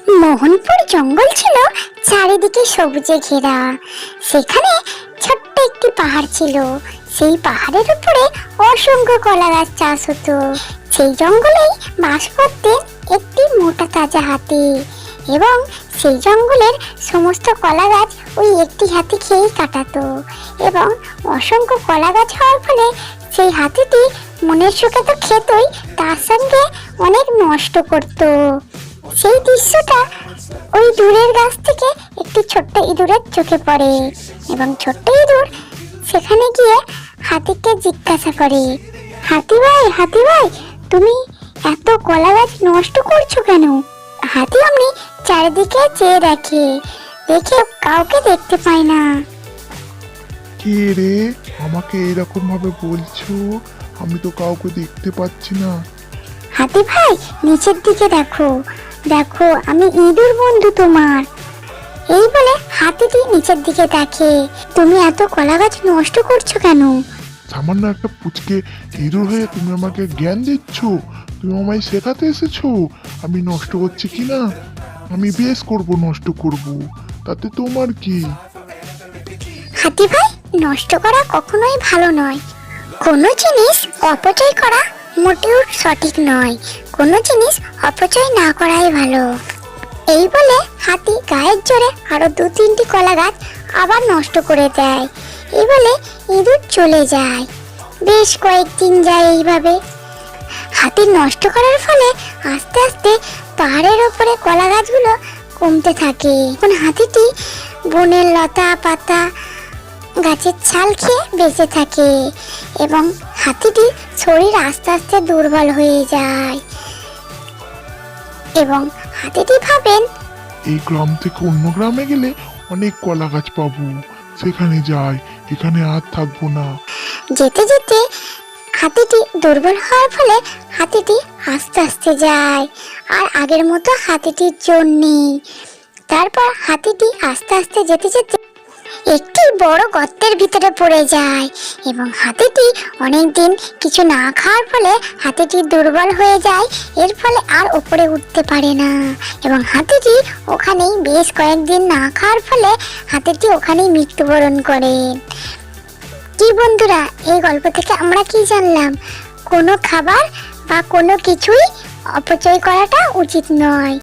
মোহনপুর জঙ্গল ছিল চারিদিকে সবুজে ঘেরা। সেখানে ছোট্ট একটি পাহাড় ছিল। সেই পাহাড়ের উপরে অসংখ্য কলা গাছ চাষ হতো। সেই জঙ্গলেই বাস করতেন একটি মোটা তাজা হাতি, এবং সেই জঙ্গলের সমস্ত কলা গাছ ওই একটি হাতি খেয়েই কাটাতো। এবং অসংখ্য কলা গাছ হওয়ার ফলে সেই হাতিটি মনের সুখে তো খেতই, তার সঙ্গে অনেক নষ্ট করতো। সেই দৃশ্যটা ওই দূরের গাছ থেকে একটি ছোট্ট ইঁদুরের চোখে পড়ে, এবং ছোট্ট ইঁদুর সেখানে গিয়ে হাতিকে জিজ্ঞাসা করে, হাতি ভাই, তুমি এত কলা গাছ নষ্ট করছো কেন? হাতি অমনি চারিদিকে চেয়ে দেখে কাউকে দেখতে পায় না। কে রে, আমাকে এরকম ভাবে বলছো? আমি তো কাউকে দেখতে পাচ্ছি না। হাতি ভাই, নিচের দিকে দেখো, আমি ইঁদুর বন্ধু তোমার। এই বলে হাতিটি নিচের দিকে দেখে। তুমি এত কলা গাছ নষ্ট করছো কেন? সামান্য একটা পুচকে ইঁদুর হয়ে তুমি আমাকে জ্ঞান দিচ্ছ? তুমি আমায় শেখাতে এসেছো আমি নষ্ট করছি কি না? আমি বেশ করব, নষ্ট করব, তাতে তোমার কি? হাতি ভাই, নষ্ট করা কখনোই ভালো নয়। কোনো জিনিস অপচয় করা মোটেও সঠিক নয়। কোনো জিনিস অপচয় না করাই ভালো। এই বলে হাতি গায়ের জোরে আরো 2-3টি কলা গাছ আবার নষ্ট করে দেয়। এই বলে ইঁদুর চলে যায়। বেশ কয়েকদিন যায় এইভাবে। হাতি নষ্ট করার ফলে আস্তে আস্তে পাহাড়ের ওপরে কলা গাছগুলো কমতে থাকে। এখন হাতিটি বনের লতা পাতা গাছের ছাল খেয়ে বেঁচে থাকে, এবং হাতিটির শরীর আস্তে আস্তে দুর্বল হয়ে যায়। এবং হাতিটি ভাবেন, এই গ্রাম থেকে অন্য গ্রামে গেলে অনেক কলা গাছ পাবো, সেখানে যাই, এখানে আর থাকবো না। যেতে যেতে হাতিটি দুর্বল হওয়ার ফলে হাতিটি আস্তে আস্তে যায়, আর আগের মতো হাতিটির জোর নেই। তারপর হাতিটি আস্তে আস্তে যেতে যেতে একটি বড় গর্তের ভিতরে পড়ে যায়, এবং হাতিটি অনেকদিন কিছু না খাওয়ার ফলে হাতিটি দুর্বল হয়ে যায়। এর ফলে আর উপরে উঠতে পারে না, এবং হাতিটি ওখানেই বেশ কয়েকদিন না খাওয়ার ফলে হাতিটি ওখানেই মৃত্যুবরণ করে। কি বন্ধুরা, এই গল্প থেকে আমরা কি জানলাম? কোনো খাবার বা কোনো কিছুই অপচয় করাটা উচিত নয়।